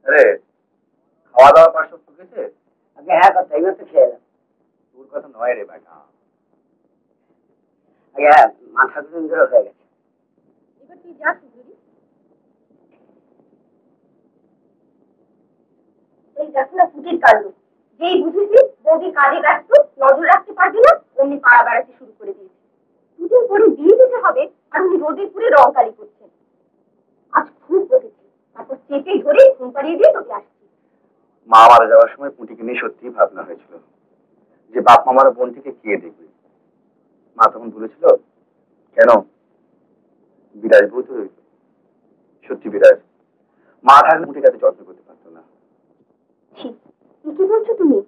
আরে খাওয়া দাওয়া পাশ ঢুকেছে? আগে হ্যাঁ কথা এবার তো খেয়ে এলাম। তোর কথা নয় রে বেটা। আগে হ্যাঁ মাথা দুদিন ধরে হয়ে গেছে। এবার তুই যা সুন্দরী। এই দেখো না পুটির কাণ্ড, যেই বুঝেছি বৌদি কাজে ব্যস্ত নজর রাখতে পারবি না অমনি পাড়া বেড়াতে শুরু করে দিয়েছে। দুদিন পরে বিয়ে দিতে হবে আর উনি রোদের পুরে রং কালি করছেন। আজ খুব বকেছি, তারপর চেপে ধরে ঘুম পাড়িয়ে দিয়ে তোকে আসছি। মা মারা যাওয়ার সময় পুঁটিকে নিয়ে সত্যিই ভাবনা হয়েছিল যে বাপ মামার বোনটিকে কে দেখবে। মা তখন বলেছিল কেন বিরাজ বউ তো রইল। সত্যি বিরাজ মা থাকলে পুঁটির কাছে যত্ন করতে পারতো না। কি বলছো তুমি?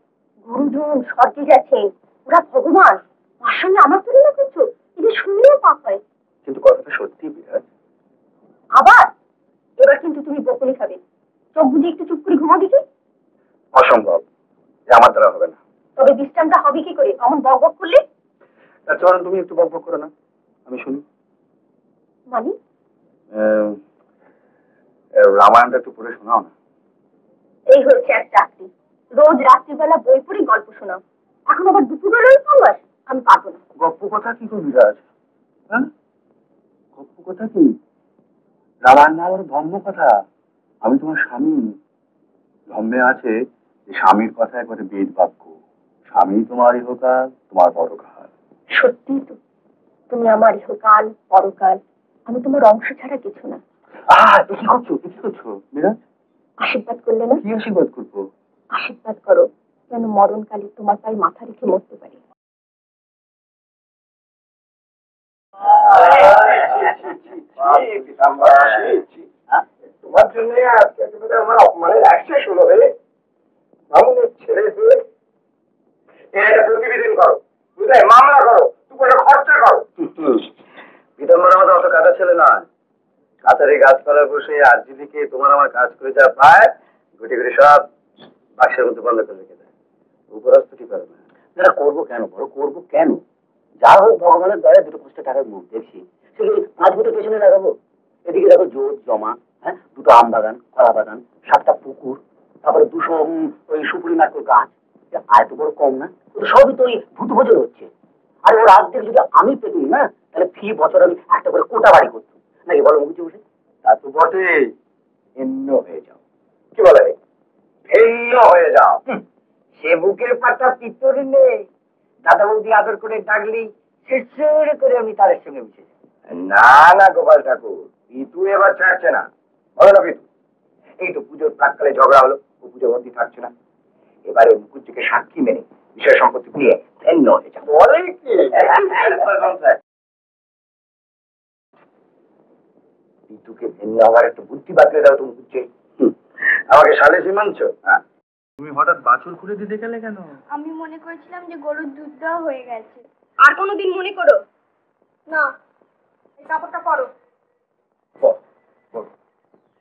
গুরুজন স্বর্গে গেছেন, ওরা ভগবান, তার সঙ্গে আমার তুলনা করছো? এটা শুনলেও পাপ হয়। কিন্তু কথাটা সত্যি বিরাজ। আবার এবার কিন্তু তুমি বকুনি খাবে। চোখ বুঝে একটু চুপ করে ঘুমা দিকে। অসম্ভব, আমার দ্বারা হবে না। তবে বিশ্রামটা হবে কি করে অমন বক বক করলে? চরণ তুমি একটু বক বক করো না, আমি শুনি। মানে রামায়ণটা একটু পড়ে শোনাও না। এই হয়েছে এক চাকরি, রোজ রাত্রিবেলা বই পড়ে গল্প শোনাও, এখন আবার দুপুরবেলায় খাবার। আমি পারবো না। গপ্প কথা কি করবি বিরাজ? হ্যাঁ গপ্প কথা কি? রামায়ণ না আমার ধর্ম কথা। আমি তোমার স্বামী। ধর্মে আছে যে স্বামীর কথা একবারে বেদ বাক্য। স্বামী তোমার ইহকাল, তোমার পরকাল। সত্যি তো, তুমি আমার ইহকাল পরকাল, আমি তোমার অংশ ছাড়া কিছু না। কি করছো কি করছো বিরাজ? আশীর্বাদ করলে না? কি আশীর্বাদ করবো? আশীর্বাদ করো যেন মরণকালে তোমার পায়ে মাথা রেখে মরতে পারি। তোমার জন্য আজকে আমার অপমানের একশেষ হলো রে। মামুনের ছেলে হয়ে এটা প্রতিবেদন করো, বুঝলে, মামলা করো, তুমি খরচা করো। পিতাম্বর আমাদের অত কাটা ছেলে নয়। কাছারি গাছপালা বসে আরজিবিকে তোমার আমার কাজ করে যা পায় গুটি গুটি সব বাক্সের মধ্যে বন্ধ করে রেখে দেয়। উপরস্থ কি করে না? করবো কেন বড়, করবো কেন? যা হোক ভগবানের দয়া দুটো 5 টাকার মুখ দেখছি, সেগুলো 5 বছর পেছনে লাগাবো। এদিকে দেখো জোর জমা, হ্যাঁ, 2টো আম বাগান, কলা বাগান, 7টা পুকুর, তারপরে 200 ওই সুপুরি নারকেল গাছ। আয় তো বড় কম না, সবই তো ওই ভূত ভোজন হচ্ছে। আর ওর অর্ধেক যদি আমি পেতুম না, তাহলে ফি বছর আমি একটা করে কোটা বাড়ি করতাম নাকি, বলো মুখে বসে? তা তো বটে, ভিন্ন হয়ে যাও। কি বলে ভিন্ন হয়ে যাও? সে বুকের পাতা পিতরে নেই, দাদা বৌদি আদর করে ডাকলেই শেষরে করে আমি তাদের সঙ্গে মিশে যাই। না না গোপাল ঠাকুর, পিতু এবার ছাড়ছে না। বলো না পিতু। এই তো পুজোর প্রাককালে ঝগড়া হলো, ও পুজোর মধ্যে থাকছে না। এবারে মুকুজ্জিকে সাক্ষী মেনে বিষয় সম্পত্তি নিয়ে ভিন্ন হয়ে যাও। বলে কি পিতুকে ভিন্ন হওয়ার একটু বুদ্ধি বাতলে দাও তুমি বুঝছে। আমাকে সালিসি মানছো? হ্যাঁ। তুমি হঠাৎ বাছুর খুলে দিতে গেলে কেন? আমি মনে করেছিলাম যে গরুর দুধ দেওয়া হয়ে গেছে। আর কোনোদিন মনে করো না। এই কাপড়টা পরো,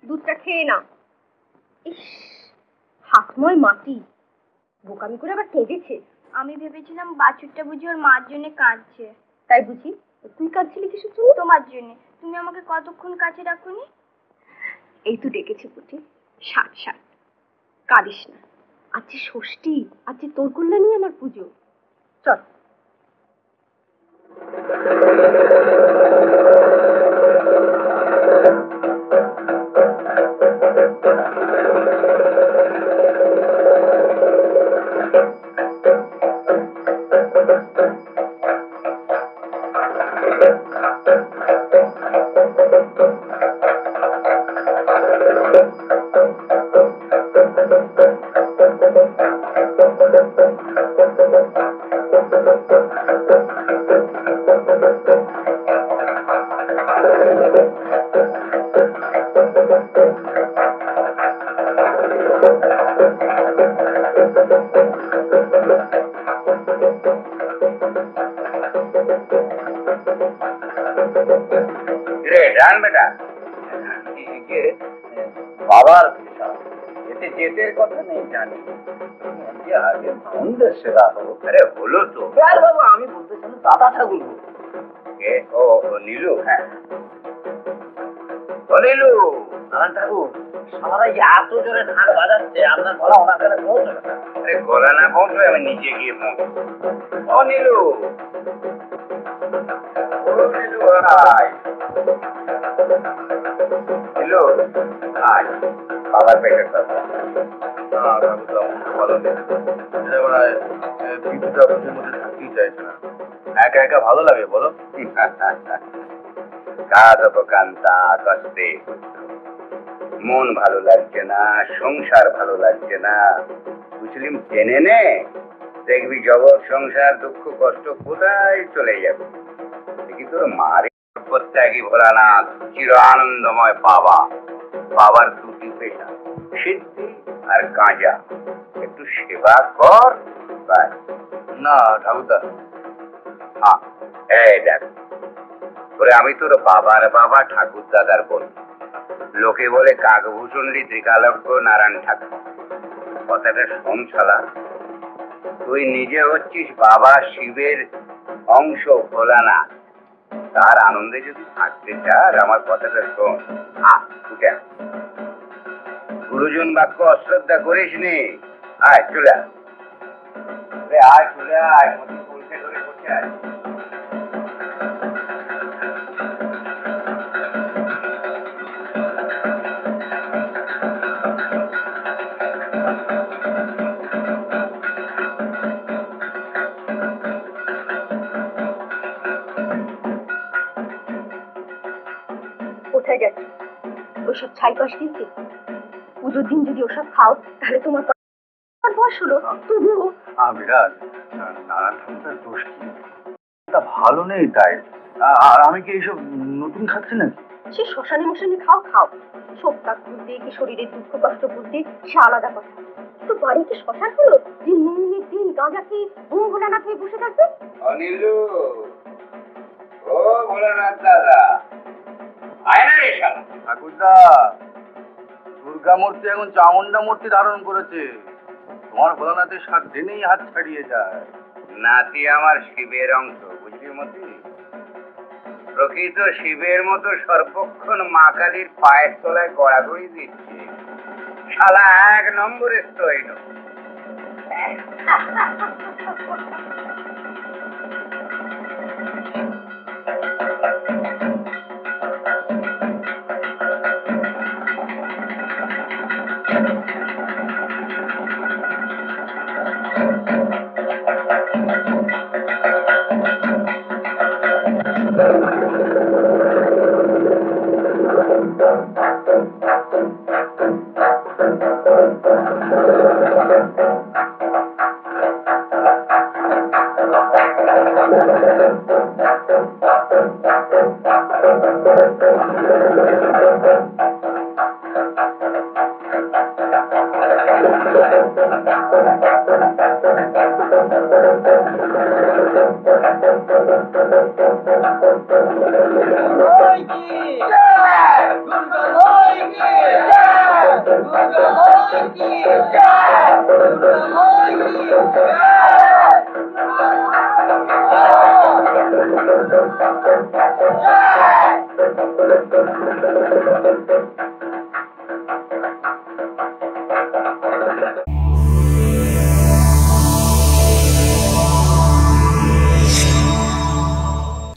দুধটা খেয়ে নাও। ইস, হাতময় মাটি, বোকামি করে আবার কেঁদেছে। আমি ভেবেছিলাম বাছুরটা বুঝি ওর মার জন্য কাঁদছে। তাই বুঝি? তুই কাঁদছিলি কিসের জন্য? তোমার জন্য। তুমি আমাকে কতক্ষণ কাছে রাখোনি? এই তো ডেকেছি পুটি, 60 কাঁদিস না। আজ যে ষষ্ঠী, আজ যে তোর কল্যাণী আমার পুজো। চল। বাবার এতে জেতের কথা নেই জানি, আগে ভাউন্ডের সেবা হবো। আরে হলো তো বাবা, আমি বলতে চাই দাদা ঠাকুর। ও নীলু? হ্যাঁ ও নীলু, নারায়ণ ঠাকুর সারা এত জোরে ঢাক বাজাচ্ছে আপনার গলা ওনার কাছে পৌঁছবে না। আরে গলা না পৌঁছবে আমি নিচে গিয়ে পৌঁছবো। ও নীলু, ও নীলু ভাই, নীলু আয় বাবার পেটের কথা। না ঠাকুরদা ভালো নেই, বিদ্যুৎ অফিসের মধ্যে থাকতেই চাইছে না, একা একা ভালো লাগে বলো। কাঁদপকান্তা কষ্টে মন ভালো লাগছে না, সংসার ভালো লাগছে না, মুসলিম টেনে নে, দেখবি জগৎ সংসার দুঃখ কষ্ট কোথায় চলে যাবে। দেখি তোর মার প্রত্যাগী ভোলানাথ চির আনন্দময় বাবা, বাবার দুটি পেশা সিদ্ধি আর গাঁজা, একটু সেবা কর। না ঠাকুরদা, হ্যাঁ এই দেখ তোরে আমি তোর বাবার বাবা ঠাকুর দাদার বোন, লোকে বলে কাকভূষণী ত্রিকালজ্ঞ নারায়ণ ঠাকুর, কথাটা শোন শালা। তুই নিজে হচ্ছিস বাবা শিবের অংশ ভোলানাথ, তার আনন্দে যদি থাকতে চাস আমার কথাটা শোন। উঠে গুরুজন বাক্য অশ্রদ্ধা করিস নি, আয় চলে আয়, চলে আয়, মতি পৌঁছে ধরে বসে আয়। কোথায় গেছে? ওসব ছাই পাশ দিচ্ছে। পুজোর দিন যদি ওসব খাও তাহলে তোমার বয়স হলো তবুও। বিরাজ, নারায়ণ ঠাকুরটার দোষ কি? তা ভালো নেই তাই, আর আমি কি এইসব নতুন খাচ্ছি নাকি? সে শ্মশানে মশানে খাও খাও, শোক তাক ভুলতে কি শরীরের দুঃখ কষ্ট ভুলতে সে আলাদা কথা। তো বাড়িতে শ্মশান হলো যে নুনের দিন গাঁজা খেয়ে বোম ভোলানাথ হয়ে বসে থাকবে? অনিলু, ও ভোলানাথ দাদা, আয় না রে শালা। ঠাকুরদা, দুর্গা মূর্তি এখন চামুন্ডা মূর্তি ধারণ করেছে, তোমার ভোলানাথের 7 দিনেই হাত ছাড়িয়ে যায়। নাতি আমার শিবের অংশ, বুঝলি মতি? প্রকৃত শিবের মতো সর্বক্ষণ মা কালীর পায়ের তলায় গড়াগড়ি দিচ্ছে, শালা 1 নম্বরের স্তৈন।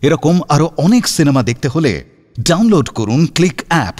এরকম আরো অনেক সিনেমা দেখতে হলে ডাউনলোড করুন ক্লিক অ্যাপ।